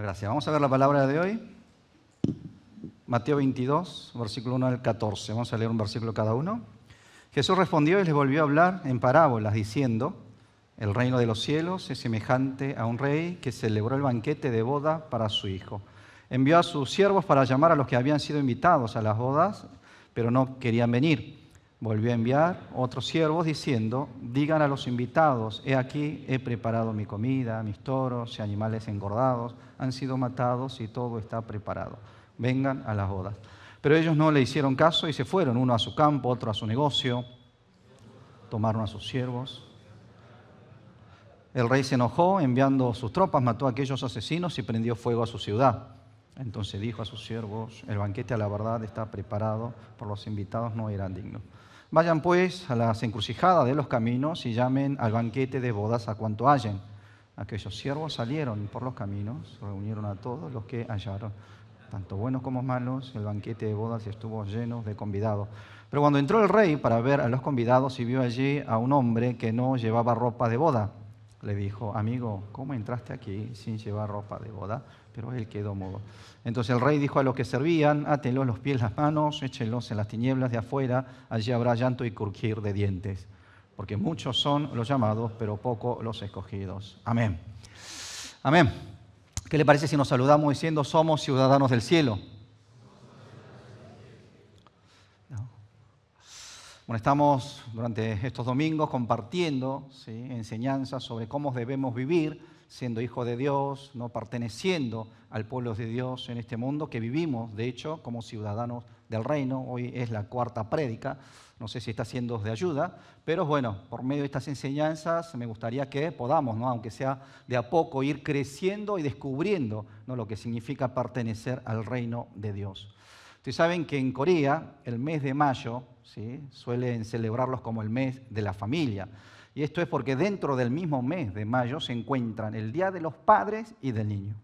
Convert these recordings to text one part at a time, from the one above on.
Gracias. Vamos a ver la palabra de hoy. Mateo 22, versículo 1 al 14. Vamos a leer un versículo cada uno. Jesús respondió y les volvió a hablar en parábolas, diciendo: el reino de los cielos es semejante a un rey que celebró el banquete de boda para su hijo. Envió a sus siervos para llamar a los que habían sido invitados a las bodas, pero no querían venir. Volvió a enviar otros siervos diciendo: digan a los invitados, he aquí, he preparado mi comida, mis toros y animales engordados han sido matados y todo está preparado. Vengan a las bodas. Pero ellos no le hicieron caso y se fueron, uno a su campo, otro a su negocio. Tomaron a sus siervos. El rey se enojó, enviando sus tropas, mató a aquellos asesinos y prendió fuego a su ciudad. Entonces dijo a sus siervos: el banquete a la verdad está preparado, por los invitados no eran dignos. Vayan pues a las encrucijadas de los caminos y llamen al banquete de bodas a cuanto hallen. Aquellos siervos salieron por los caminos, reunieron a todos los que hallaron, tanto buenos como malos. El banquete de bodas estuvo lleno de convidados. Pero cuando entró el rey para ver a los convidados y vio allí a un hombre que no llevaba ropa de boda, le dijo: amigo, ¿cómo entraste aquí sin llevar ropa de boda? Pero él quedó mudo. Entonces el rey dijo a los que servían: átenlos los pies y las manos, échenlos en las tinieblas de afuera, allí habrá llanto y crujir de dientes. Porque muchos son los llamados, pero pocos los escogidos. Amén. Amén. ¿Qué le parece si nos saludamos diciendo: somos ciudadanos del cielo? Bueno, estamos durante estos domingos compartiendo enseñanzas sobre cómo debemos vivir siendo hijos de Dios, no perteneciendo al pueblo de Dios en este mundo que vivimos, de hecho, como ciudadanos del reino. Hoy es la cuarta prédica, no sé si está siendo de ayuda, pero bueno, por medio de estas enseñanzas me gustaría que podamos, aunque sea de a poco, ir creciendo y descubriendo lo que significa pertenecer al reino de Dios. Ustedes saben que en Corea el mes de mayo suelen celebrarlos como el mes de la familia. Y esto es porque dentro del mismo mes de mayo se encuentran el Día de los Padres y del Niño.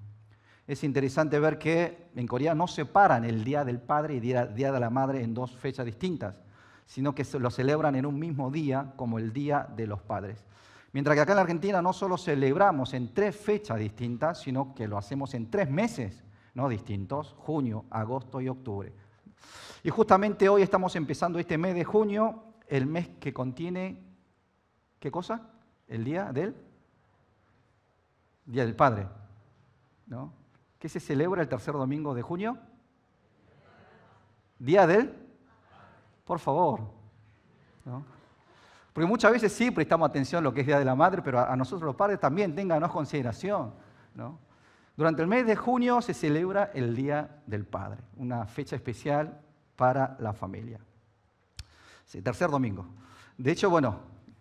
Es interesante ver que en Corea no separan el Día del Padre y el Día de la Madre en dos fechas distintas, sino que lo celebran en un mismo día como el Día de los Padres. Mientras que acá en la Argentina no solo celebramos en 3 fechas distintas, sino que lo hacemos en 3 meses distintos: junio, agosto y octubre. Y justamente hoy estamos empezando este mes de junio, el mes que contiene, ¿qué cosa? El Día del Padre, ¿no? ¿Qué se celebra el tercer domingo de junio? Día del... Por favor, ¿no? Porque muchas veces sí prestamos atención a lo que es Día de la Madre, pero a nosotros los padres también ténganos consideración, ¿no? Durante el mes de junio se celebra el Día del Padre, una fecha especial para la familia. Sí, tercer domingo. De hecho,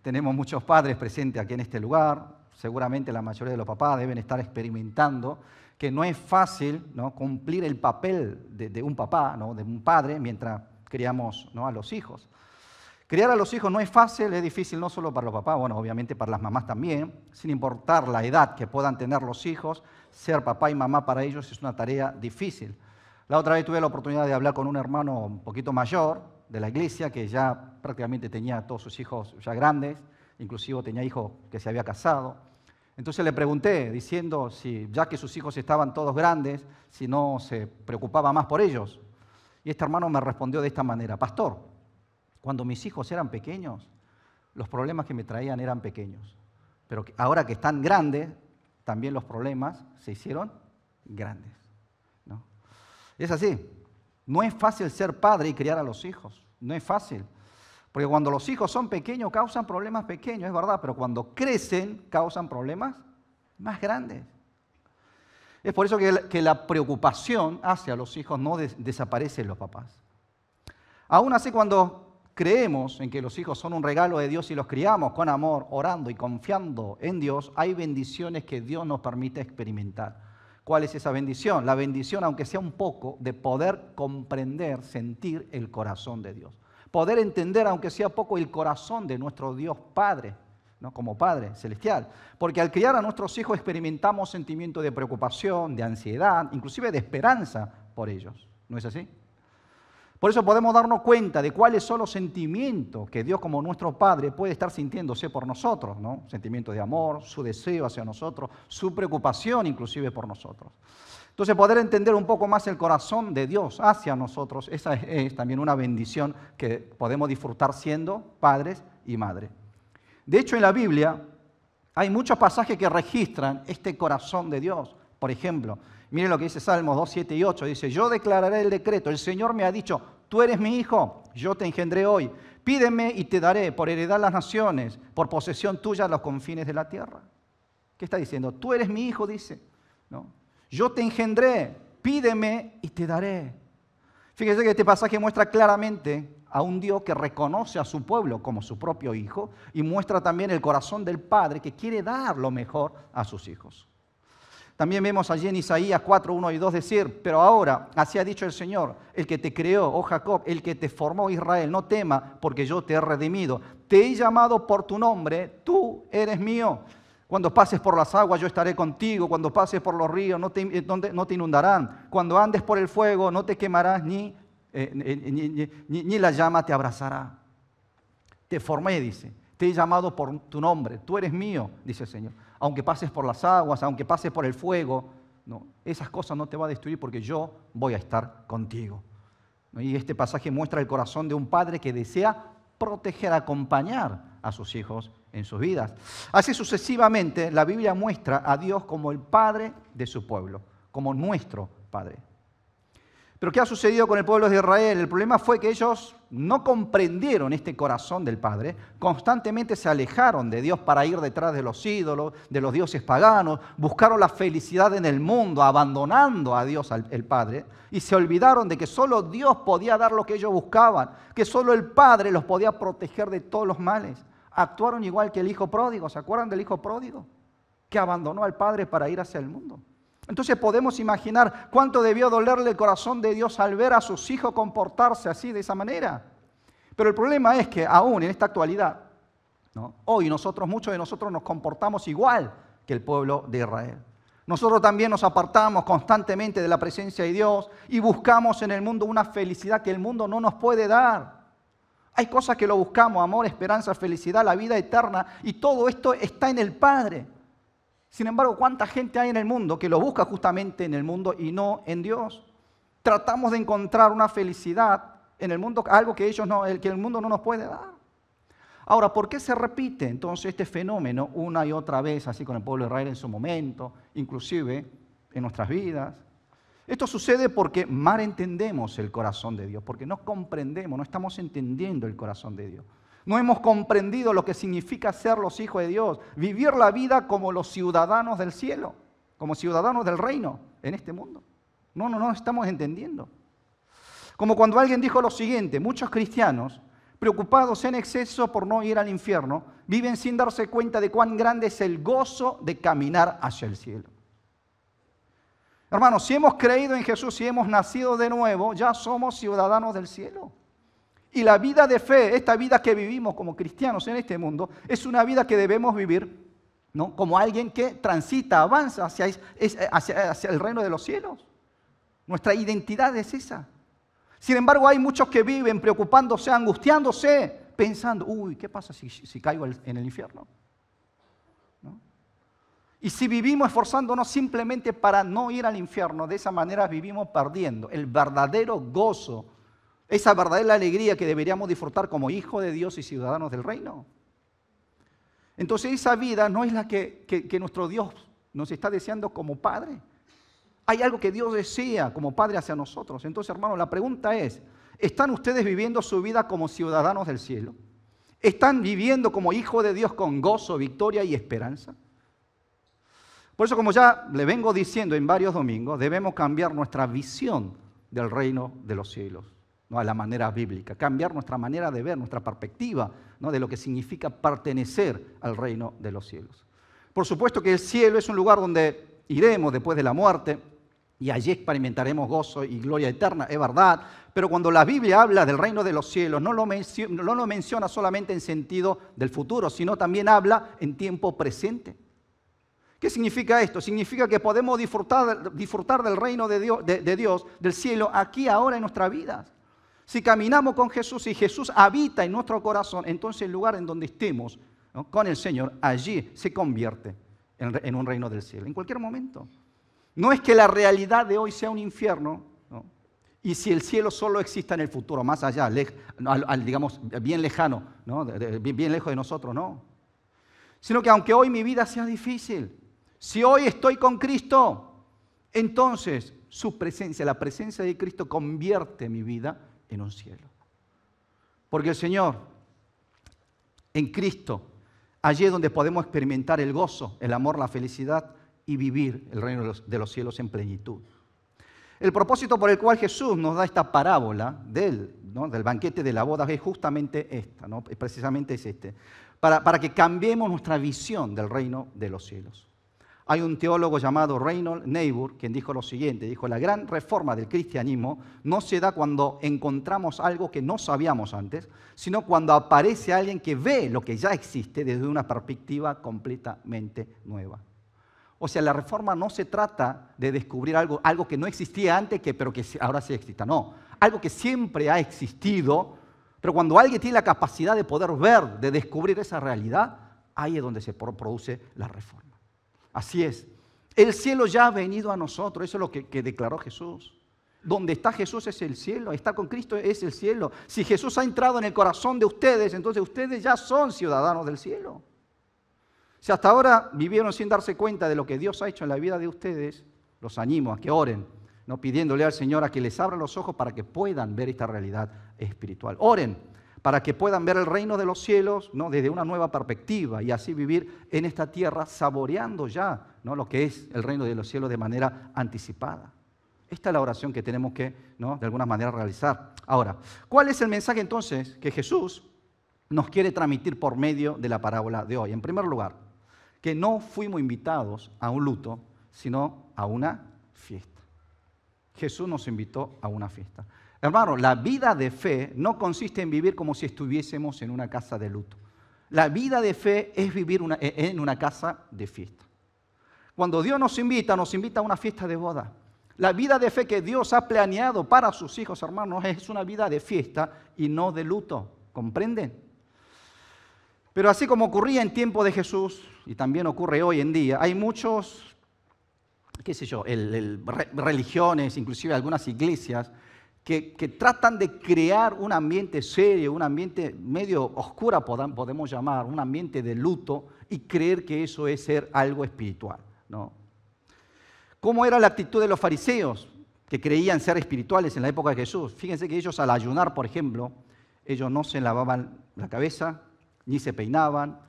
tenemos muchos padres presentes aquí en este lugar. Seguramente la mayoría de los papás deben estar experimentando que no es fácil, cumplir el papel de un papá, de un padre, mientras criamos a los hijos. Criar a los hijos no es fácil, es difícil no solo para los papás, obviamente para las mamás también. Sin importar la edad que puedan tener los hijos, ser papá y mamá para ellos es una tarea difícil. La otra vez tuve la oportunidad de hablar con un hermano un poquito mayor de la iglesia que ya prácticamente tenía a todos sus hijos ya grandes, inclusive tenía hijos que se había casado. Entonces le pregunté, diciendo si ya que sus hijos estaban todos grandes, si no se preocupaba más por ellos. Y este hermano me respondió de esta manera: pastor, cuando mis hijos eran pequeños, los problemas que me traían eran pequeños. Pero ahora que están grandes, también los problemas se hicieron grandes, ¿no? Es así. No es fácil ser padre y criar a los hijos. No es fácil. Porque cuando los hijos son pequeños, causan problemas pequeños, es verdad, pero cuando crecen, causan problemas más grandes. Es por eso que la preocupación hacia los hijos no desaparece en los papás. Aún así, cuando creemos en que los hijos son un regalo de Dios y los criamos con amor, orando y confiando en Dios, hay bendiciones que Dios nos permite experimentar. ¿Cuál es esa bendición? La bendición, aunque sea un poco, de poder comprender, sentir el corazón de Dios. Poder entender, aunque sea poco, el corazón de nuestro Dios Padre, ¿no? Como Padre Celestial. Porque al criar a nuestros hijos experimentamos sentimientos de preocupación, de ansiedad, inclusive de esperanza por ellos. ¿No es así? Por eso podemos darnos cuenta de cuáles son los sentimientos que Dios como nuestro Padre puede estar sintiéndose por nosotros, ¿no? Sentimientos de amor, su deseo hacia nosotros, su preocupación inclusive por nosotros. Entonces poder entender un poco más el corazón de Dios hacia nosotros, esa es también una bendición que podemos disfrutar siendo padres y madres. De hecho en la Biblia hay muchos pasajes que registran este corazón de Dios. Por ejemplo, miren lo que dice Salmos 2, 7 y 8. Dice, yo declararé el decreto. El Señor me ha dicho, tú eres mi hijo, yo te engendré hoy. Pídeme y te daré por heredad las naciones, por posesión tuya los confines de la tierra. ¿Qué está diciendo? Tú eres mi hijo, dice. ¿No? Yo te engendré, pídeme y te daré. Fíjense que este pasaje muestra claramente a un Dios que reconoce a su pueblo como su propio hijo y muestra también el corazón del Padre que quiere dar lo mejor a sus hijos. También vemos allí en Isaías 4, 1 y 2 decir, pero ahora, así ha dicho el Señor, el que te creó, oh Jacob, el que te formó Israel, no tema, porque yo te he redimido. Te he llamado por tu nombre, tú eres mío. Cuando pases por las aguas, yo estaré contigo. Cuando pases por los ríos, no te inundarán. Cuando andes por el fuego, no te quemarás, ni la llama te abrazará. Te formé, dice. Te he llamado por tu nombre. Tú eres mío, dice el Señor. Aunque pases por las aguas, aunque pases por el fuego, no, esas cosas no te van a destruir porque yo voy a estar contigo. Y este pasaje muestra el corazón de un padre que desea proteger, acompañar a sus hijos en sus vidas. Así sucesivamente, la Biblia muestra a Dios como el Padre de su pueblo, como nuestro Padre. Pero ¿qué ha sucedido con el pueblo de Israel? El problema fue que ellos no comprendieron este corazón del Padre, constantemente se alejaron de Dios para ir detrás de los ídolos, de los dioses paganos, buscaron la felicidad en el mundo, abandonando a Dios, el Padre, y se olvidaron de que solo Dios podía dar lo que ellos buscaban, que solo el Padre los podía proteger de todos los males. Actuaron igual que el hijo pródigo, ¿se acuerdan del hijo pródigo? Que abandonó al Padre para ir hacia el mundo. Entonces podemos imaginar cuánto debió dolerle el corazón de Dios al ver a sus hijos comportarse así, de esa manera. Pero el problema es que aún en esta actualidad, ¿no? Hoy muchos de nosotros nos comportamos igual que el pueblo de Israel. Nosotros también nos apartamos constantemente de la presencia de Dios y buscamos en el mundo una felicidad que el mundo no nos puede dar. Hay cosas que lo buscamos, amor, esperanza, felicidad, la vida eterna, y todo esto está en el Padre. Sin embargo, ¿cuánta gente hay en el mundo que lo busca justamente en el mundo y no en Dios? Tratamos de encontrar una felicidad en el mundo, algo que el mundo no nos puede dar. Ahora, ¿por qué se repite entonces este fenómeno una y otra vez, así con el pueblo de Israel en su momento, inclusive en nuestras vidas? Esto sucede porque mal entendemos el corazón de Dios, porque no comprendemos, no estamos entendiendo el corazón de Dios. No hemos comprendido lo que significa ser los hijos de Dios, vivir la vida como los ciudadanos del cielo, como ciudadanos del reino en este mundo. No estamos entendiendo. Como cuando alguien dijo lo siguiente, muchos cristianos, preocupados en exceso por no ir al infierno, viven sin darse cuenta de cuán grande es el gozo de caminar hacia el cielo. Hermanos, si hemos creído en Jesús, si hemos nacido de nuevo, ya somos ciudadanos del cielo. Y la vida de fe, esta vida que vivimos como cristianos en este mundo, es una vida que debemos vivir, ¿no? Como alguien que transita, avanza hacia el reino de los cielos. Nuestra identidad es esa. Sin embargo, hay muchos que viven preocupándose, angustiándose, pensando, ¿qué pasa si caigo en el infierno? ¿No? Y si vivimos esforzándonos simplemente para no ir al infierno, de esa manera vivimos perdiendo el verdadero gozo, esa verdadera alegría que deberíamos disfrutar como hijos de Dios y ciudadanos del reino. Entonces esa vida no es la que nuestro Dios nos está deseando como Padre. Hay algo que Dios desea como Padre hacia nosotros. Entonces, hermanos, la pregunta es, ¿están ustedes viviendo su vida como ciudadanos del cielo? ¿Están viviendo como hijos de Dios con gozo, victoria y esperanza? Por eso, como ya le vengo diciendo en varios domingos, debemos cambiar nuestra visión del reino de los cielos, ¿no? A la manera bíblica, cambiar nuestra manera de ver, nuestra perspectiva, ¿no? De lo que significa pertenecer al reino de los cielos. Por supuesto que el cielo es un lugar donde iremos después de la muerte y allí experimentaremos gozo y gloria eterna, es verdad, pero cuando la Biblia habla del reino de los cielos no lo menciona solamente en sentido del futuro, sino también habla en tiempo presente. ¿Qué significa esto? Significa que podemos disfrutar del reino de Dios, del cielo, aquí, ahora en nuestra vida. Si caminamos con Jesús y Jesús habita en nuestro corazón, entonces el lugar en donde estemos, ¿no?, con el Señor, allí se convierte en un reino del cielo, en cualquier momento. No es que la realidad de hoy sea un infierno, ¿no?, y si el cielo solo exista en el futuro, más allá, digamos, bien lejano, ¿no?, bien lejos de nosotros, no. Sino que aunque hoy mi vida sea difícil, si hoy estoy con Cristo, entonces su presencia, la presencia de Cristo convierte mi vida en un cielo. Porque el Señor, en Cristo, allí es donde podemos experimentar el gozo, el amor, la felicidad y vivir el reino de los cielos en plenitud. El propósito por el cual Jesús nos da esta parábola del banquete de la boda es justamente esta, ¿no? Precisamente es este, para que cambiemos nuestra visión del reino de los cielos. Hay un teólogo llamado Reinhold Niebuhr quien dijo lo siguiente, dijo: la gran reforma del cristianismo no se da cuando encontramos algo que no sabíamos antes, sino cuando aparece alguien que ve lo que ya existe desde una perspectiva completamente nueva. O sea, la reforma no se trata de descubrir algo que no existía antes, pero que ahora sí exista. No, algo que siempre ha existido, pero cuando alguien tiene la capacidad de poder ver, de descubrir esa realidad, ahí es donde se produce la reforma. Así es. El cielo ya ha venido a nosotros, eso es lo que declaró Jesús. Donde está Jesús es el cielo, estar con Cristo es el cielo. Si Jesús ha entrado en el corazón de ustedes, entonces ustedes ya son ciudadanos del cielo. Si hasta ahora vivieron sin darse cuenta de lo que Dios ha hecho en la vida de ustedes, los animo a que oren, ¿no?, pidiéndole al Señor a que les abra los ojos para que puedan ver esta realidad espiritual. Oren para que puedan ver el reino de los cielos, ¿no?, desde una nueva perspectiva y así vivir en esta tierra saboreando ya, ¿no?, lo que es el reino de los cielos de manera anticipada. Esta es la oración que tenemos que, ¿no?, de alguna manera realizar. Ahora, ¿cuál es el mensaje entonces que Jesús nos quiere transmitir por medio de la parábola de hoy? En primer lugar, que no fuimos invitados a un luto, sino a una fiesta. Jesús nos invitó a una fiesta. Hermano, la vida de fe no consiste en vivir como si estuviésemos en una casa de luto. La vida de fe es vivir en una casa de fiesta. Cuando Dios nos invita a una fiesta de boda. La vida de fe que Dios ha planeado para sus hijos, hermanos, es una vida de fiesta y no de luto. ¿Comprenden? Pero así como ocurría en tiempo de Jesús, y también ocurre hoy en día, hay muchos, religiones, inclusive algunas iglesias, que tratan de crear un ambiente serio, un ambiente medio oscuro, podemos llamar, un ambiente de luto, y creer que eso es ser algo espiritual, ¿no? ¿Cómo era la actitud de los fariseos, que creían ser espirituales en la época de Jesús? Fíjense que ellos al ayunar, por ejemplo, ellos no se lavaban la cabeza, ni se peinaban,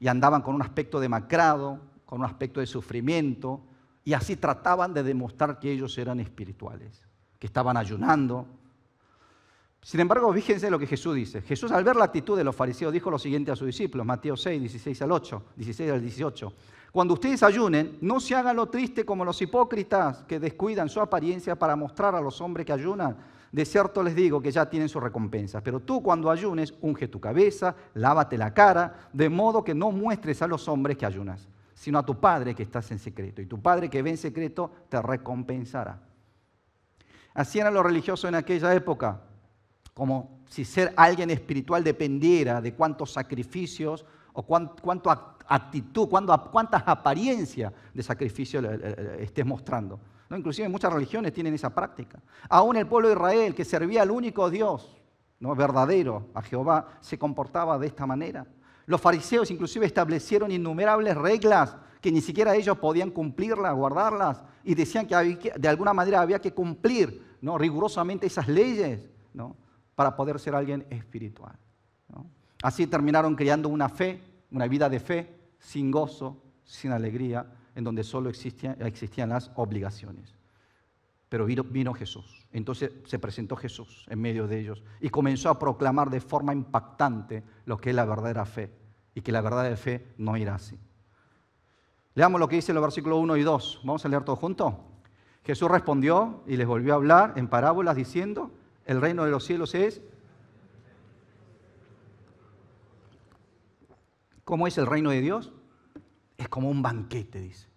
y andaban con un aspecto demacrado, con un aspecto de sufrimiento, y así trataban de demostrar que ellos eran espirituales, que estaban ayunando. Sin embargo, fíjense lo que Jesús dice. Jesús, al ver la actitud de los fariseos, dijo lo siguiente a sus discípulos, Mateo 6, 16 al 18. Cuando ustedes ayunen, no se hagan lo triste como los hipócritas que descuidan su apariencia para mostrar a los hombres que ayunan. De cierto les digo que ya tienen su recompensa. Pero tú cuando ayunes, unge tu cabeza, lávate la cara, de modo que no muestres a los hombres que ayunas, sino a tu Padre que estás en secreto. Y tu Padre que ve en secreto te recompensará. Así eran los religiosos en aquella época, como si ser alguien espiritual dependiera de cuántos sacrificios o cuánta actitud, cuántas apariencias de sacrificio estés mostrando, ¿no? Inclusive muchas religiones tienen esa práctica. Aún el pueblo de Israel, que servía al único Dios, ¿no?, verdadero, a Jehová, se comportaba de esta manera. Los fariseos inclusive establecieron innumerables reglas que ni siquiera ellos podían cumplirlas, guardarlas, y decían que de alguna manera había que cumplir, ¿no?, rigurosamente esas leyes, ¿no?, para poder ser alguien espiritual, ¿no? Así terminaron creando una vida de fe sin gozo, sin alegría, en donde solo existían las obligaciones. Pero vino Jesús. Entonces se presentó Jesús en medio de ellos y comenzó a proclamar de forma impactante lo que es la verdadera fe, y que la verdadera fe no era así. Leamos lo que dice los versículos 1 y 2. Vamos a leer todo junto. Jesús respondió y les volvió a hablar en parábolas diciendo: el reino de los cielos es... ¿Cómo es el reino de Dios? Es como un banquete, dice.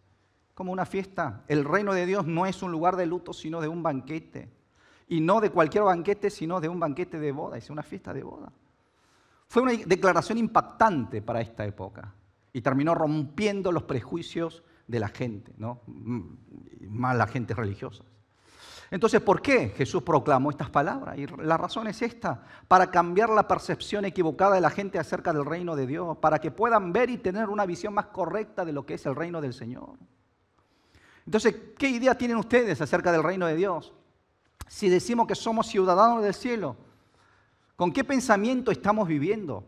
Como una fiesta. El reino de Dios no es un lugar de luto, sino de un banquete. Y no de cualquier banquete, sino de un banquete de boda, es una fiesta de boda. Fue una declaración impactante para esta época y terminó rompiendo los prejuicios de la gente, ¿no? Más la gente religiosa. Entonces, ¿por qué Jesús proclamó estas palabras? Y la razón es esta: para cambiar la percepción equivocada de la gente acerca del reino de Dios, para que puedan ver y tener una visión más correcta de lo que es el reino del Señor. Entonces, ¿qué idea tienen ustedes acerca del reino de Dios? Si decimos que somos ciudadanos del cielo, ¿con qué pensamiento estamos viviendo?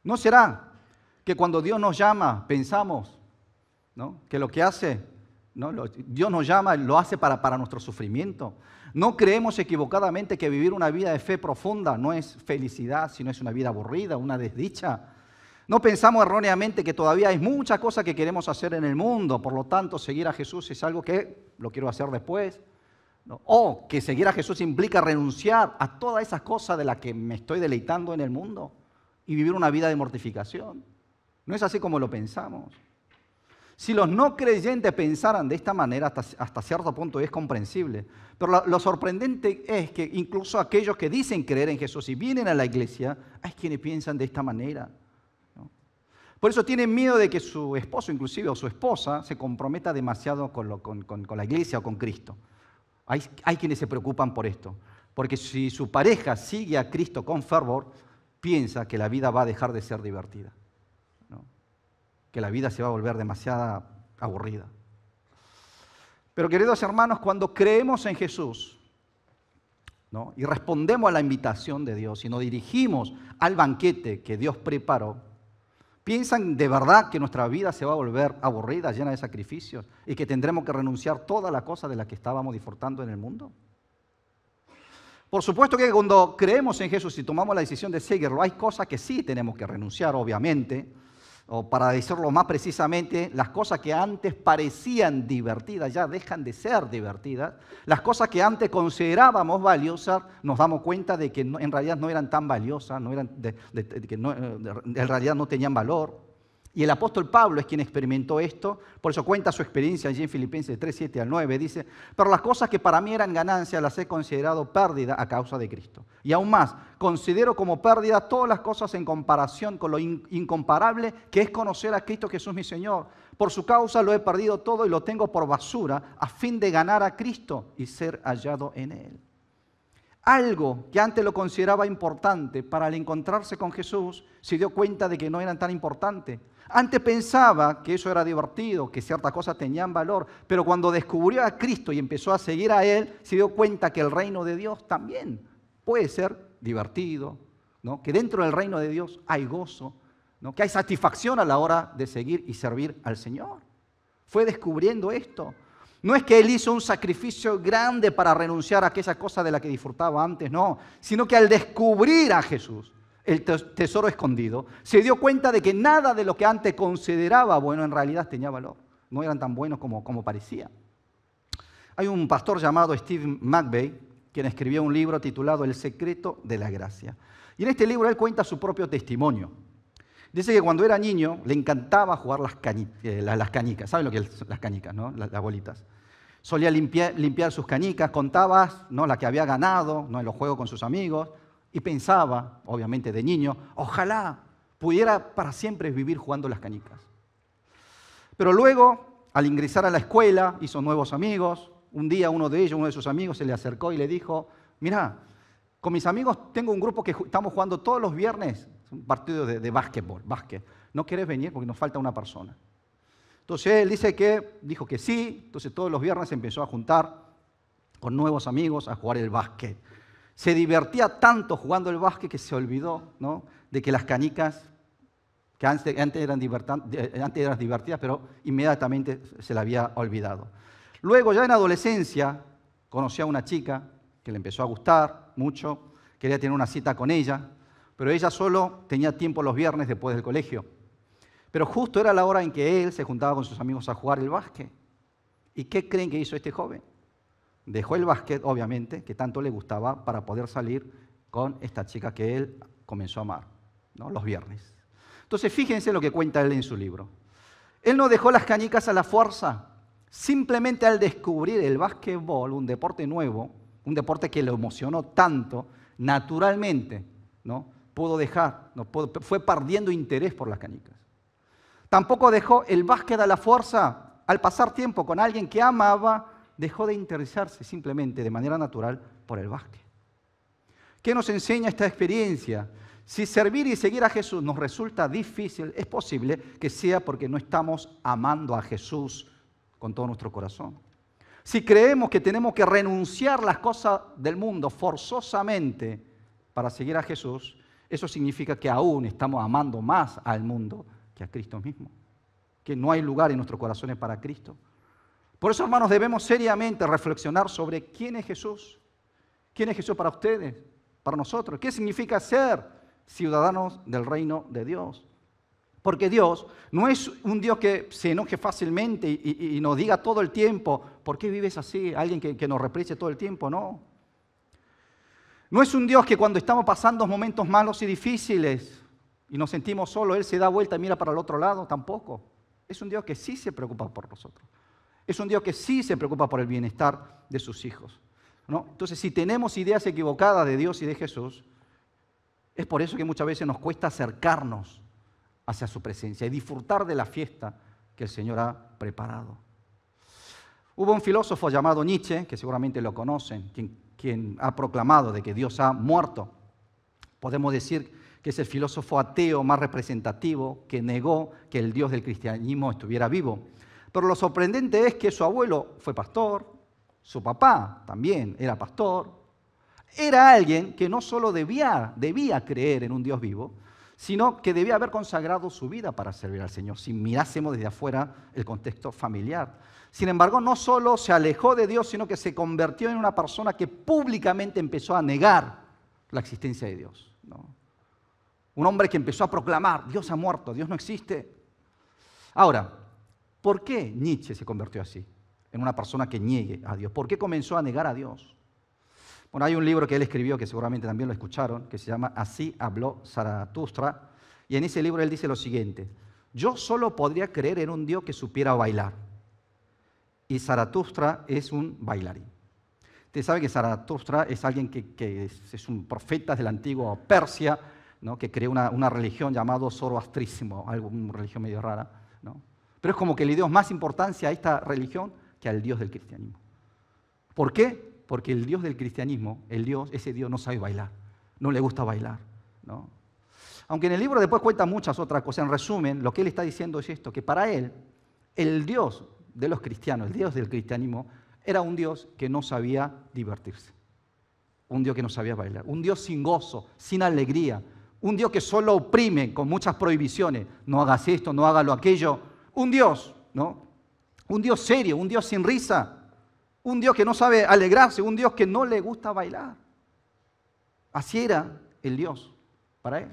¿No será que cuando Dios nos llama pensamos, ¿no?, que lo que hace, ¿no?, Dios nos llama, lo hace para nuestro sufrimiento? ¿No creemos equivocadamente que vivir una vida de fe profunda no es felicidad, sino es una vida aburrida, una desdicha? ¿No pensamos erróneamente que todavía hay muchas cosas que queremos hacer en el mundo, por lo tanto seguir a Jesús es algo que lo quiero hacer después? ¿No? O que seguir a Jesús implica renunciar a todas esas cosas de las que me estoy deleitando en el mundo y vivir una vida de mortificación. No es así como lo pensamos. Si los no creyentes pensaran de esta manera, hasta cierto punto es comprensible. Pero lo sorprendente es que incluso aquellos que dicen creer en Jesús y vienen a la iglesia, hay quienes piensan de esta manera, ¿no? Por eso tienen miedo de que su esposo, inclusive, o su esposa, se comprometa demasiado con la iglesia o con Cristo. Hay quienes se preocupan por esto, porque si su pareja sigue a Cristo con fervor, piensa que la vida va a dejar de ser divertida, ¿no?, que la vida se va a volver demasiado aburrida. Pero queridos hermanos, cuando creemos en Jesús, ¿no?, y respondemos a la invitación de Dios y nos dirigimos al banquete que Dios preparó, ¿piensan de verdad que nuestra vida se va a volver aburrida, llena de sacrificios y que tendremos que renunciar a todas las cosas de las que estábamos disfrutando en el mundo? Por supuesto que cuando creemos en Jesús y tomamos la decisión de seguirlo, hay cosas que sí tenemos que renunciar, obviamente, o para decirlo más precisamente, las cosas que antes parecían divertidas ya dejan de ser divertidas. Las cosas que antes considerábamos valiosas, nos damos cuenta de que en realidad no eran tan valiosas, en realidad no tenían valor. Y el apóstol Pablo es quien experimentó esto, por eso cuenta su experiencia allí en Filipenses 3, 7 al 9, dice: pero las cosas que para mí eran ganancia las he considerado pérdida a causa de Cristo. Y aún más, considero como pérdida todas las cosas en comparación con lo incomparable que es conocer a Cristo Jesús mi Señor. Por su causa lo he perdido todo y lo tengo por basura a fin de ganar a Cristo y ser hallado en Él. Algo que antes lo consideraba importante, para al encontrarse con Jesús se dio cuenta de que no eran tan importantes. Antes pensaba que eso era divertido, que ciertas cosas tenían valor, pero cuando descubrió a Cristo y empezó a seguir a Él, se dio cuenta que el reino de Dios también puede ser divertido, ¿no?, que dentro del reino de Dios hay gozo, ¿no?, que hay satisfacción a la hora de seguir y servir al Señor. Fue descubriendo esto. No es que Él hizo un sacrificio grande para renunciar a aquella cosa de la que disfrutaba antes, no, sino que al descubrir a Jesús, el tesoro escondido, se dio cuenta de que nada de lo que antes consideraba bueno en realidad tenía valor. No eran tan buenos como parecía. Hay un pastor llamado Steve McVey, quien escribió un libro titulado El secreto de la gracia. Y en este libro él cuenta su propio testimonio. Dice que cuando era niño le encantaba jugar las canicas. ¿Saben lo que son las canicas, no? Las bolitas. Solía limpiar sus canicas, contaba, ¿no?, la que había ganado, ¿no?, en los juegos con sus amigos. Y pensaba, obviamente de niño, ojalá pudiera para siempre vivir jugando las canicas. Pero luego, al ingresar a la escuela, hizo nuevos amigos. Un día uno de sus amigos, se le acercó y le dijo: mira, con mis amigos tengo un grupo que estamos jugando todos los viernes, un partido de básquet. ¿No querés venir? Porque nos falta una persona. Entonces él dijo que sí. Entonces todos los viernes se empezó a juntar con nuevos amigos a jugar el básquet. Se divertía tanto jugando el básquet que se olvidó, ¿no?, de que las canicas, que antes eran divertidas, pero inmediatamente se la había olvidado. Luego, ya en adolescencia, conoció a una chica que le empezó a gustar mucho, quería tener una cita con ella, pero ella solo tenía tiempo los viernes después del colegio. Pero justo era la hora en que él se juntaba con sus amigos a jugar el básquet. ¿Y qué creen que hizo este joven? Dejó el básquet, obviamente, que tanto le gustaba, para poder salir con esta chica que él comenzó a amar, ¿no?, los viernes. Entonces, fíjense lo que cuenta él en su libro. Él no dejó las canicas a la fuerza. Simplemente al descubrir el básquetbol, un deporte nuevo, un deporte que lo emocionó tanto, naturalmente, ¿no? Pudo dejar, fue perdiendo interés por las canicas. Tampoco dejó el básquet a la fuerza. Al pasar tiempo con alguien que amaba, dejó de interesarse simplemente de manera natural por el básquet. ¿Qué nos enseña esta experiencia? Si servir y seguir a Jesús nos resulta difícil, es posible que sea porque no estamos amando a Jesús con todo nuestro corazón. Si creemos que tenemos que renunciar a las cosas del mundo forzosamente para seguir a Jesús, eso significa que aún estamos amando más al mundo que a Cristo mismo, que no hay lugar en nuestros corazones para Cristo. Por eso, hermanos, debemos seriamente reflexionar sobre quién es Jesús. ¿Quién es Jesús para ustedes, para nosotros? ¿Qué significa ser ciudadanos del reino de Dios? Porque Dios no es un Dios que se enoje fácilmente y nos diga todo el tiempo, ¿por qué vives así? Alguien que nos reproche todo el tiempo, no. No es un Dios que cuando estamos pasando momentos malos y difíciles y nos sentimos solos, Él se da vuelta y mira para el otro lado, tampoco. Es un Dios que sí se preocupa por nosotros. Es un Dios que sí se preocupa por el bienestar de sus hijos, ¿no? Entonces, si tenemos ideas equivocadas de Dios y de Jesús, es por eso que muchas veces nos cuesta acercarnos hacia su presencia y disfrutar de la fiesta que el Señor ha preparado. Hubo un filósofo llamado Nietzsche, que seguramente lo conocen, quien ha proclamado de que Dios ha muerto. Podemos decir que es el filósofo ateo más representativo que negó que el Dios del cristianismo estuviera vivo. Pero lo sorprendente es que su abuelo fue pastor, su papá también era pastor. Era alguien que no solo debía creer en un Dios vivo, sino que debía haber consagrado su vida para servir al Señor, si mirásemos desde afuera el contexto familiar. Sin embargo, no solo se alejó de Dios, sino que se convirtió en una persona que públicamente empezó a negar la existencia de Dios, ¿no? Un hombre que empezó a proclamar, Dios ha muerto, Dios no existe. Ahora, ¿por qué Nietzsche se convirtió así? En una persona que niegue a Dios. ¿Por qué comenzó a negar a Dios? Bueno, hay un libro que él escribió, que seguramente también lo escucharon, que se llama Así habló Zaratustra, y en ese libro él dice lo siguiente: yo solo podría creer en un Dios que supiera bailar, y Zaratustra es un bailarín. Usted sabe que Zaratustra es alguien que es un profeta de la antigua Persia, ¿no? Que creó una religión llamada zoroastrismo, una religión medio rara, ¿no? Pero es como que le dio más importancia a esta religión que al Dios del cristianismo. ¿Por qué? Porque el Dios del cristianismo, ese Dios no sabe bailar, no le gusta bailar, ¿no? Aunque en el libro después cuenta muchas otras cosas, en resumen, lo que él está diciendo es esto, que para él, el Dios de los cristianos, el Dios del cristianismo, era un Dios que no sabía divertirse, un Dios que no sabía bailar, un Dios sin gozo, sin alegría, un Dios que solo oprime con muchas prohibiciones, no hagas esto, no hagas lo aquello, un Dios, ¿no? Un Dios serio, un Dios sin risa, un Dios que no sabe alegrarse, un Dios que no le gusta bailar. Así era el Dios para él.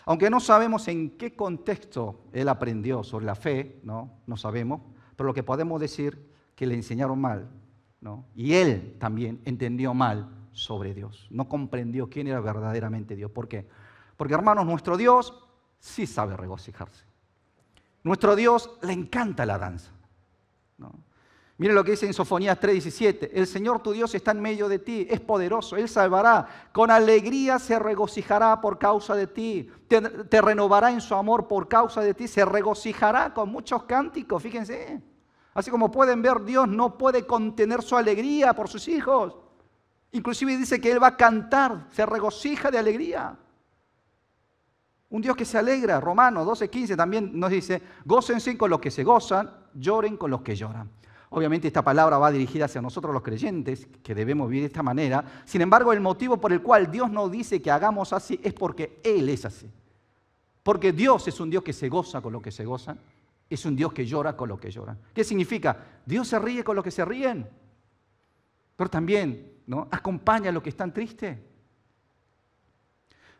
Aunque no sabemos en qué contexto él aprendió sobre la fe, no sabemos, pero lo que podemos decir que le enseñaron mal, ¿no? Y él también entendió mal sobre Dios, no comprendió quién era verdaderamente Dios. ¿Por qué? Porque, hermanos, nuestro Dios sí sabe regocijarse. Nuestro Dios le encanta la danza, ¿no? Miren lo que dice en Sofonías 3:17. El Señor tu Dios está en medio de ti, es poderoso, Él salvará. Con alegría se regocijará por causa de ti. Te renovará en su amor por causa de ti. Se regocijará con muchos cánticos, fíjense. Así como pueden ver, Dios no puede contener su alegría por sus hijos. Inclusive dice que Él va a cantar, se regocija de alegría. Un Dios que se alegra. Romanos 12:15 también nos dice: gócense con los que se gozan, lloren con los que lloran. Obviamente esta palabra va dirigida hacia nosotros los creyentes, que debemos vivir de esta manera. Sin embargo, el motivo por el cual Dios nos dice que hagamos así es porque Él es así. Porque Dios es un Dios que se goza con lo que se gozan, es un Dios que llora con lo que lloran. ¿Qué significa? Dios se ríe con lo que se ríen, pero también, ¿no?, acompaña a los que están tristes.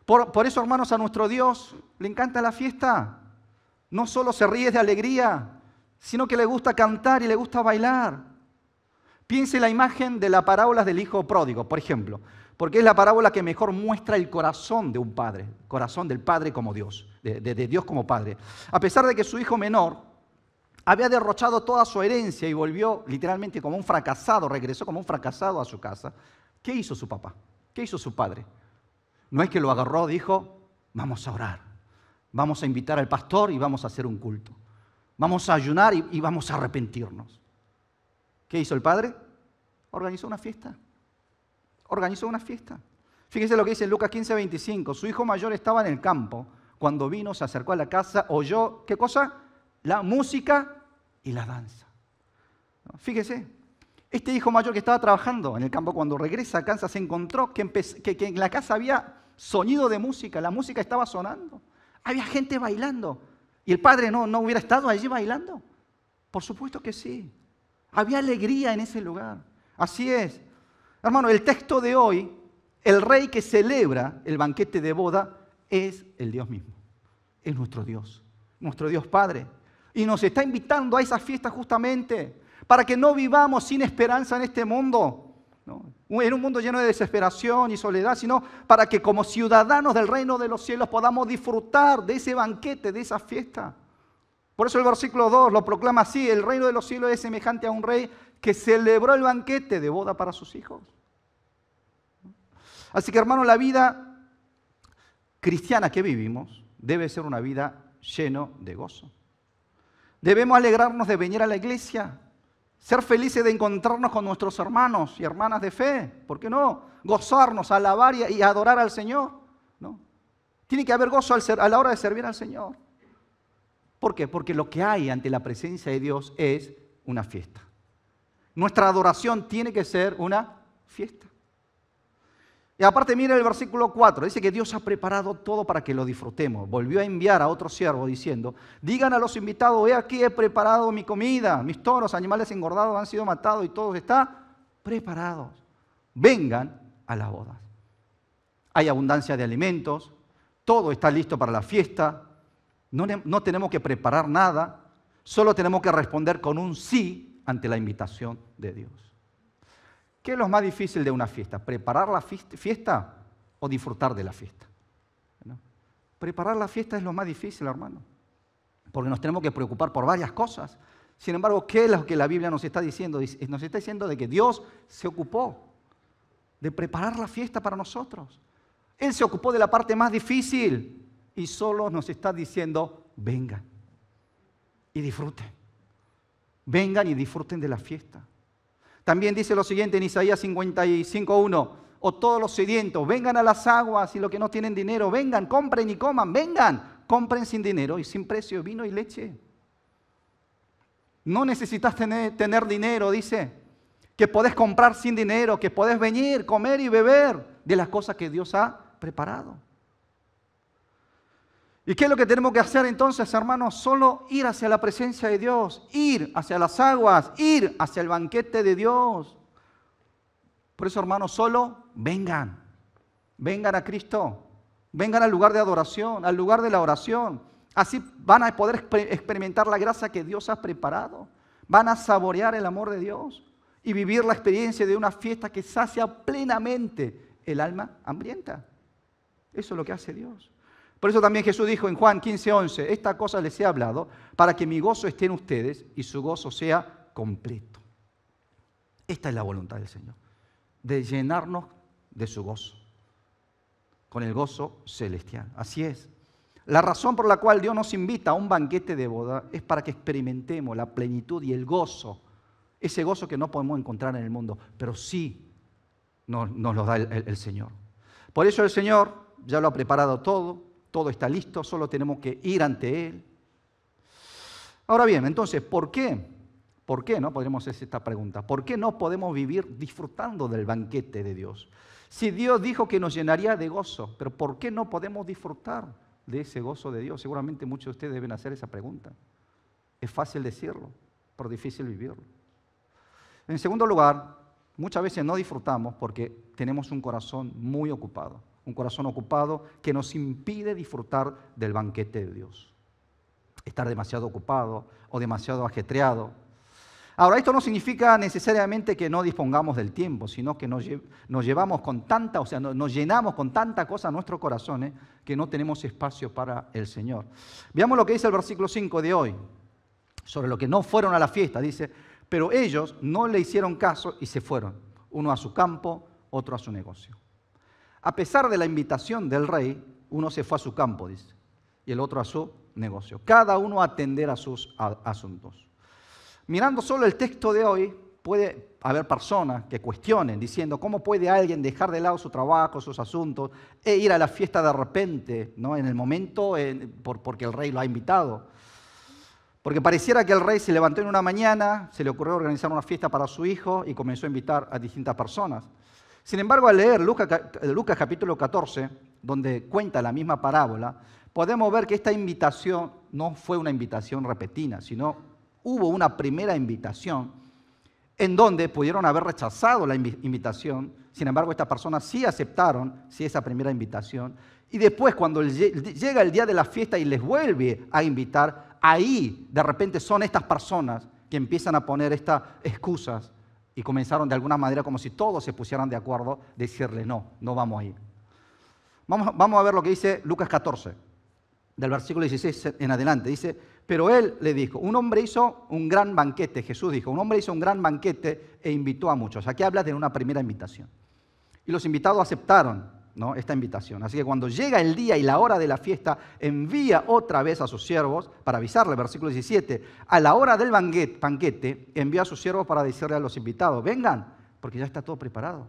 Por eso, hermanos, a nuestro Dios le encanta la fiesta. No solo se ríe de alegría, sino que le gusta cantar y le gusta bailar. Piense en la imagen de la parábola del hijo pródigo, por ejemplo, porque es la parábola que mejor muestra el corazón de un padre, el corazón del padre como Dios, de Dios como padre. A pesar de que su hijo menor había derrochado toda su herencia y volvió literalmente como un fracasado, regresó como un fracasado a su casa, ¿Qué hizo su papá? ¿Qué hizo su padre? No es que lo agarró, dijo, vamos a orar, vamos a invitar al pastor y vamos a hacer un culto. Vamos a ayunar y vamos a arrepentirnos. ¿Qué hizo el padre? Organizó una fiesta. Organizó una fiesta. Fíjese lo que dice en Lucas 15:25. Su hijo mayor estaba en el campo. Cuando vino, se acercó a la casa, oyó, ¿qué cosa? La música y la danza. Fíjese, este hijo mayor que estaba trabajando en el campo, cuando regresa a casa, se encontró que en la casa había sonido de música, la música estaba sonando. Había gente bailando. ¿Y el padre no hubiera estado allí bailando? Por supuesto que sí. Había alegría en ese lugar. Así es. Hermano, el texto de hoy, el rey que celebra el banquete de boda es el Dios mismo. Es nuestro Dios Padre. Y nos está invitando a esa fiesta justamente para que no vivamos sin esperanza en este mundo, ¿no? En un mundo lleno de desesperación y soledad, sino para que como ciudadanos del reino de los cielos podamos disfrutar de ese banquete, de esa fiesta. Por eso el versículo 2 lo proclama así: el reino de los cielos es semejante a un rey que celebró el banquete de boda para sus hijos. Así que, hermano, la vida cristiana que vivimos debe ser una vida llena de gozo. Debemos alegrarnos de venir a la iglesia, ser felices de encontrarnos con nuestros hermanos y hermanas de fe. ¿Por qué no? Gozarnos, alabar y adorar al Señor, ¿no? Tiene que haber gozo a la hora de servir al Señor. ¿Por qué? Porque lo que hay ante la presencia de Dios es una fiesta. Nuestra adoración tiene que ser una fiesta. Y aparte, mire el versículo 4, dice que Dios ha preparado todo para que lo disfrutemos. Volvió a enviar a otro siervo diciendo, digan a los invitados, he aquí he preparado mi comida, mis toros, animales engordados han sido matados y todo está preparado. Vengan a las bodas. Hay abundancia de alimentos, todo está listo para la fiesta, no tenemos que preparar nada, solo tenemos que responder con un sí ante la invitación de Dios. ¿Qué es lo más difícil de una fiesta? ¿Preparar la fiesta o disfrutar de la fiesta? ¿No? Preparar la fiesta es lo más difícil, hermano, porque nos tenemos que preocupar por varias cosas. Sin embargo, ¿qué es lo que la Biblia nos está diciendo? Nos está diciendo de que Dios se ocupó de preparar la fiesta para nosotros. Él se ocupó de la parte más difícil y solo nos está diciendo, vengan y disfruten. Vengan y disfruten de la fiesta. También dice lo siguiente en Isaías 55:1, o todos los sedientos, vengan a las aguas y los que no tienen dinero, vengan, compren y coman, vengan, compren sin dinero y sin precio vino y leche. No necesitas tener dinero, dice, que podés comprar sin dinero, que podés venir, comer y beber de las cosas que Dios ha preparado. ¿Y qué es lo que tenemos que hacer entonces, hermanos? Solo ir hacia la presencia de Dios, ir hacia las aguas, ir hacia el banquete de Dios. Por eso, hermanos, solo vengan a Cristo, vengan al lugar de adoración, al lugar de la oración. Así van a poder experimentar la gracia que Dios ha preparado, van a saborear el amor de Dios y vivir la experiencia de una fiesta que sacia plenamente el alma hambrienta. Eso es lo que hace Dios. Por eso también Jesús dijo en Juan 15:11, esta cosa les he hablado para que mi gozo esté en ustedes y su gozo sea completo. Esta es la voluntad del Señor, de llenarnos de su gozo, con el gozo celestial. Así es. La razón por la cual Dios nos invita a un banquete de boda es para que experimentemos la plenitud y el gozo, ese gozo que no podemos encontrar en el mundo, pero sí nos lo da el Señor. Por eso el Señor ya lo ha preparado todo está listo, solo tenemos que ir ante Él. Ahora bien, entonces, ¿por qué? ¿Por qué no? Podríamos hacer esta pregunta. ¿Por qué no podemos vivir disfrutando del banquete de Dios? Si Dios dijo que nos llenaría de gozo, pero ¿por qué no podemos disfrutar de ese gozo de Dios? Seguramente muchos de ustedes deben hacer esa pregunta. Es fácil decirlo, pero difícil vivirlo. En segundo lugar, muchas veces no disfrutamos porque tenemos un corazón muy ocupado. Un corazón ocupado que nos impide disfrutar del banquete de Dios. Estar demasiado ocupado o demasiado ajetreado. Ahora, esto no significa necesariamente que no dispongamos del tiempo, sino que nos llenamos con tanta cosa en nuestros corazones que no tenemos espacio para el Señor. Veamos lo que dice el versículo 5 de hoy, sobre lo que no fueron a la fiesta. Dice, pero ellos no le hicieron caso y se fueron, uno a su campo, otro a su negocio. A pesar de la invitación del rey, uno se fue a su campo, dice, y el otro a su negocio. Cada uno a atender a sus asuntos. Mirando solo el texto de hoy, puede haber personas que cuestionen diciendo cómo puede alguien dejar de lado su trabajo, sus asuntos e ir a la fiesta de repente, ¿no? En el momento porque el rey lo ha invitado. Porque pareciera que el rey se levantó en una mañana, se le ocurrió organizar una fiesta para su hijo y comenzó a invitar a distintas personas. Sin embargo, al leer Lucas capítulo 14, donde cuenta la misma parábola, podemos ver que esta invitación no fue una invitación repetida, sino hubo una primera invitación en donde pudieron haber rechazado la invitación. Sin embargo, estas personas sí aceptaron esa primera invitación. Y después, cuando llega el día de la fiesta y les vuelve a invitar, ahí de repente son estas personas que empiezan a poner estas excusas y comenzaron de alguna manera, como si todos se pusieran de acuerdo, decirle no vamos a ir. Vamos a ver lo que dice Lucas 14, del versículo 16 en adelante. Dice, pero él le dijo, un hombre hizo un gran banquete, Jesús dijo, un hombre hizo un gran banquete e invitó a muchos. Aquí habla de una primera invitación. Y los invitados aceptaron, ¿no?, esta invitación. Así que cuando llega el día y la hora de la fiesta, envía otra vez a sus siervos para avisarle, versículo 17, a la hora del banquete, envía a sus siervos para decirle a los invitados, vengan, porque ya está todo preparado.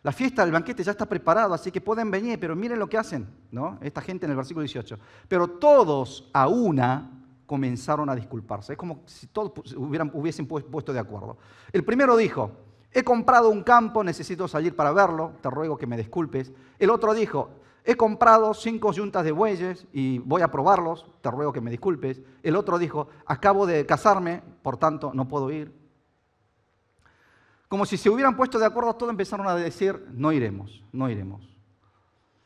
La fiesta, el banquete ya está preparado, así que pueden venir, pero miren lo que hacen, ¿no? Esta gente en el versículo 18. Pero todos a una comenzaron a disculparse. Es como si todos hubiesen puesto de acuerdo. El primero dijo, he comprado un campo, necesito salir para verlo, te ruego que me disculpes. El otro dijo, he comprado 5 yuntas de bueyes y voy a probarlos, te ruego que me disculpes. El otro dijo, acabo de casarme, por tanto no puedo ir. Como si se hubieran puesto de acuerdo, todos empezaron a decir, no iremos, no iremos.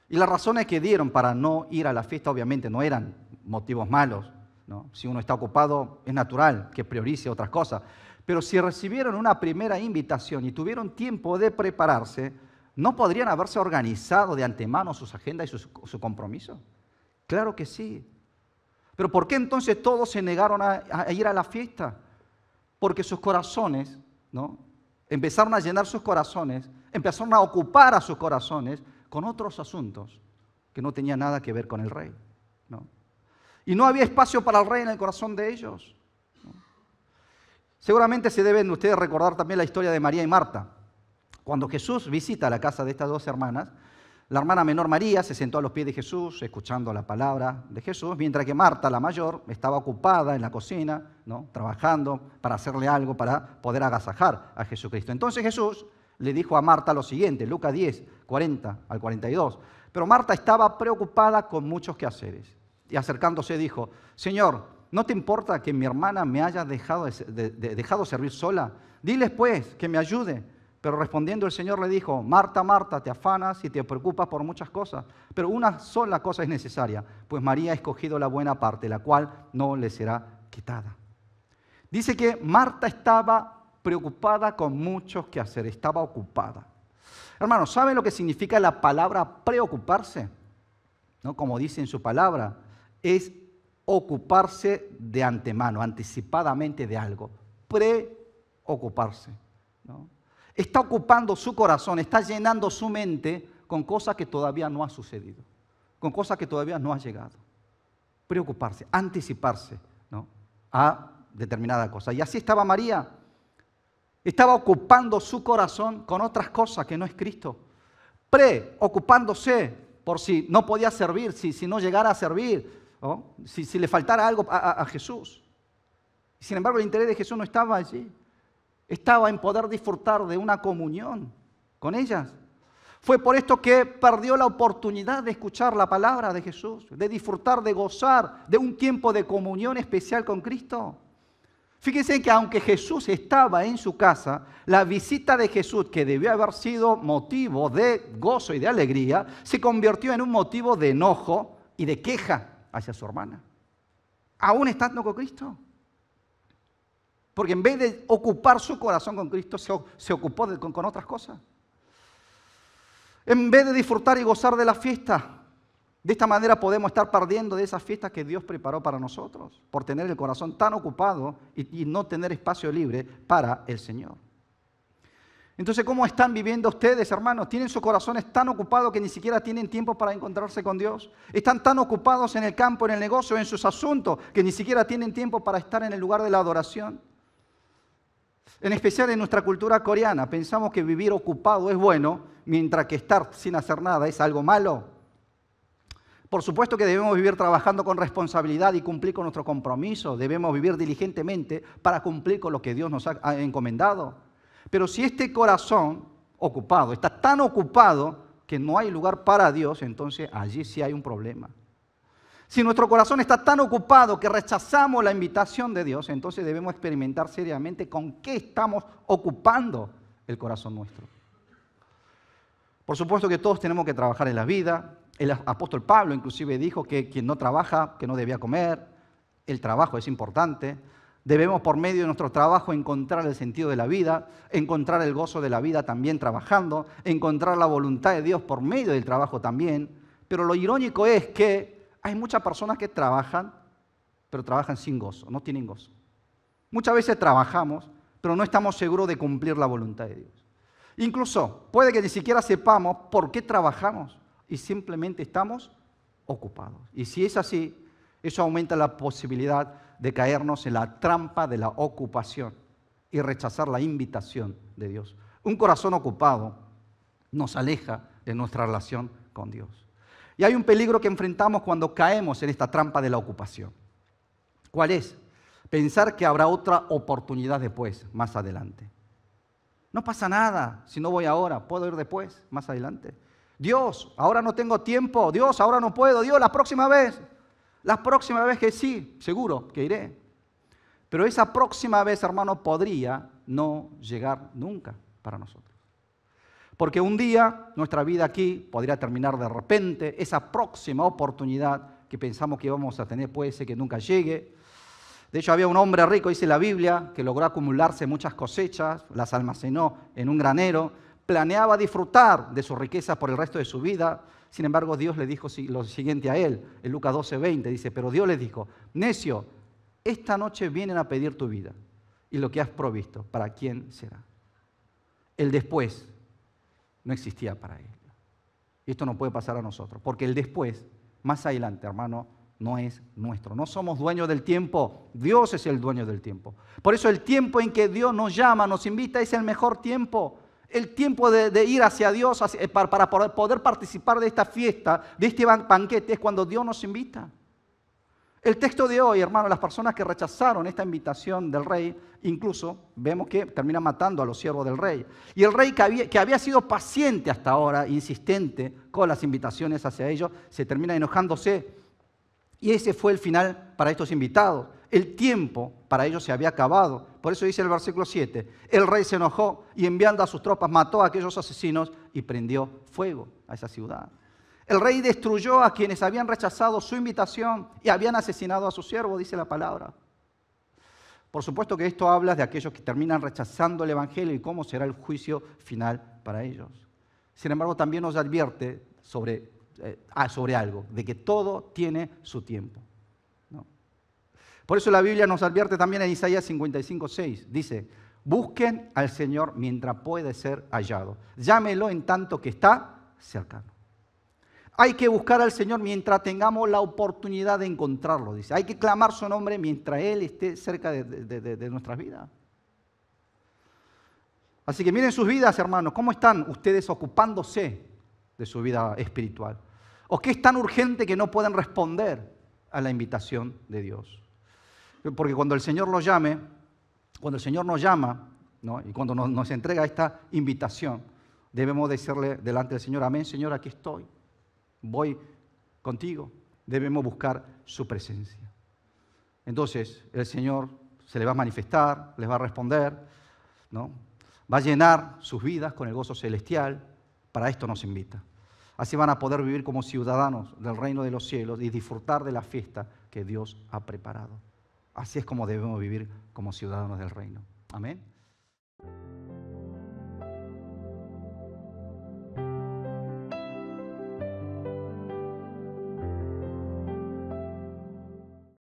Y las razones que dieron para no ir a la fiesta obviamente no eran motivos malos, ¿no? Si uno está ocupado es natural que priorice otras cosas. Pero si recibieron una primera invitación y tuvieron tiempo de prepararse, ¿no podrían haberse organizado de antemano sus agendas y su compromiso? Claro que sí. Pero ¿por qué entonces todos se negaron a ir a la fiesta? Porque sus corazones, ¿no?, empezaron a llenar sus corazones, empezaron a ocupar a sus corazones con otros asuntos que no tenían nada que ver con el rey, ¿no? Y no había espacio para el rey en el corazón de ellos, ¿no? Seguramente se deben ustedes recordar también la historia de María y Marta. Cuando Jesús visita la casa de estas dos hermanas, la hermana menor María se sentó a los pies de Jesús, escuchando la palabra de Jesús, mientras que Marta, la mayor, estaba ocupada en la cocina, ¿no?, trabajando para hacerle algo para poder agasajar a Jesucristo. Entonces Jesús le dijo a Marta lo siguiente, Lucas 10, 40 al 42. Pero Marta estaba preocupada con muchos quehaceres. Y acercándose dijo, Señor, ¿no te importa que mi hermana me haya dejado servir sola? Diles pues que me ayude. Pero respondiendo el Señor le dijo, Marta, Marta, te afanas y te preocupas por muchas cosas, pero una sola cosa es necesaria, pues María ha escogido la buena parte, la cual no le será quitada. Dice que Marta estaba preocupada con muchos quehaceres, estaba ocupada. Hermanos, ¿saben lo que significa la palabra preocuparse? ¿No? Como dice en su palabra, es ocuparse de antemano, anticipadamente de algo, preocuparse, ¿no? Está ocupando su corazón, está llenando su mente con cosas que todavía no ha sucedido, con cosas que todavía no ha llegado. Preocuparse, anticiparse, ¿no?, a determinada cosa. Y así estaba María. Estaba ocupando su corazón con otras cosas que no es Cristo. Preocupándose por si no podía servir, si no llegara a servir, ¿no?, si le faltara algo a Jesús. Sin embargo, el interés de Jesús no estaba allí. Estaba en poder disfrutar de una comunión con ellas. Fue por esto que perdió la oportunidad de escuchar la palabra de Jesús, de disfrutar, de gozar de un tiempo de comunión especial con Cristo. Fíjense que aunque Jesús estaba en su casa, la visita de Jesús, que debió haber sido motivo de gozo y de alegría, se convirtió en un motivo de enojo y de queja hacia su hermana, aún estando con Cristo. Porque en vez de ocupar su corazón con Cristo, se ocupó con otras cosas. En vez de disfrutar y gozar de la fiesta, de esta manera podemos estar perdiendo de esas fiestas que Dios preparó para nosotros, por tener el corazón tan ocupado y no tener espacio libre para el Señor. Entonces, ¿cómo están viviendo ustedes, hermanos? ¿Tienen sus corazones tan ocupados que ni siquiera tienen tiempo para encontrarse con Dios? ¿Están tan ocupados en el campo, en el negocio, en sus asuntos, que ni siquiera tienen tiempo para estar en el lugar de la adoración? En especial en nuestra cultura coreana, pensamos que vivir ocupado es bueno, mientras que estar sin hacer nada es algo malo. Por supuesto que debemos vivir trabajando con responsabilidad y cumplir con nuestro compromiso. Debemos vivir diligentemente para cumplir con lo que Dios nos ha encomendado. Pero si este corazón ocupado está tan ocupado que no hay lugar para Dios, entonces allí sí hay un problema. Si nuestro corazón está tan ocupado que rechazamos la invitación de Dios, entonces debemos experimentar seriamente con qué estamos ocupando el corazón nuestro. Por supuesto que todos tenemos que trabajar en la vida. El apóstol Pablo inclusive dijo que quien no trabaja, que no debía comer. El trabajo es importante. Debemos por medio de nuestro trabajo encontrar el sentido de la vida, encontrar el gozo de la vida también trabajando, encontrar la voluntad de Dios por medio del trabajo también. Pero lo irónico es que hay muchas personas que trabajan, pero trabajan sin gozo, no tienen gozo. Muchas veces trabajamos, pero no estamos seguros de cumplir la voluntad de Dios. Incluso puede que ni siquiera sepamos por qué trabajamos y simplemente estamos ocupados. Y si es así, eso aumenta la posibilidad de caernos en la trampa de la ocupación y rechazar la invitación de Dios. Un corazón ocupado nos aleja de nuestra relación con Dios. Y hay un peligro que enfrentamos cuando caemos en esta trampa de la ocupación. ¿Cuál es? Pensar que habrá otra oportunidad después, más adelante. No pasa nada si no voy ahora, puedo ir después, más adelante. Dios, ahora no tengo tiempo. Dios, ahora no puedo. Dios, la próxima vez. La próxima vez que sí, seguro que iré. Pero esa próxima vez, hermano, podría no llegar nunca para nosotros. Porque un día nuestra vida aquí podría terminar de repente. Esa próxima oportunidad que pensamos que íbamos a tener puede ser que nunca llegue. De hecho, había un hombre rico, dice la Biblia, que logró acumularse muchas cosechas, las almacenó en un granero, planeaba disfrutar de sus riquezas por el resto de su vida. Sin embargo, Dios le dijo lo siguiente a él, en Lucas 12:20, dice, pero Dios le dijo, necio, esta noche vienen a pedir tu vida y lo que has provisto, ¿para quién será? El después no existía para él. Y esto no puede pasar a nosotros, porque el después, más adelante, hermano, no es nuestro. No somos dueños del tiempo, Dios es el dueño del tiempo. Por eso el tiempo en que Dios nos llama, nos invita, es el mejor tiempo. El tiempo de ir hacia Dios para poder participar de esta fiesta, de este banquete, es cuando Dios nos invita. El texto de hoy, hermano, las personas que rechazaron esta invitación del rey, incluso vemos que termina matando a los siervos del rey. Y el rey que había sido paciente hasta ahora, insistente con las invitaciones hacia ellos, se termina enojándose. Y ese fue el final para estos invitados. El tiempo para ellos se había acabado. Por eso dice el versículo 7, el rey se enojó y enviando a sus tropas mató a aquellos asesinos y prendió fuego a esa ciudad. El rey destruyó a quienes habían rechazado su invitación y habían asesinado a su siervo, dice la palabra. Por supuesto que esto habla de aquellos que terminan rechazando el evangelio y cómo será el juicio final para ellos. Sin embargo, también nos advierte sobre algo, de que todo tiene su tiempo. Por eso la Biblia nos advierte también en Isaías 55:6. Dice, busquen al Señor mientras puede ser hallado. Llámelo en tanto que está cercano. Hay que buscar al Señor mientras tengamos la oportunidad de encontrarlo, dice. Hay que clamar su nombre mientras Él esté cerca de nuestras vidas. Así que miren sus vidas, hermanos. ¿Cómo están ustedes ocupándose de su vida espiritual? ¿O qué es tan urgente que no pueden responder a la invitación de Dios? Porque cuando el Señor nos llame, cuando el Señor nos llama, ¿no? Y cuando nos entrega esta invitación, debemos decirle delante del Señor, amén, Señor, aquí estoy, voy contigo. Debemos buscar su presencia. Entonces, el Señor se le va a manifestar, les va a responder, ¿no? Va a llenar sus vidas con el gozo celestial. Para esto nos invita. Así van a poder vivir como ciudadanos del reino de los cielos y disfrutar de la fiesta que Dios ha preparado. Así es como debemos vivir como ciudadanos del reino. Amén.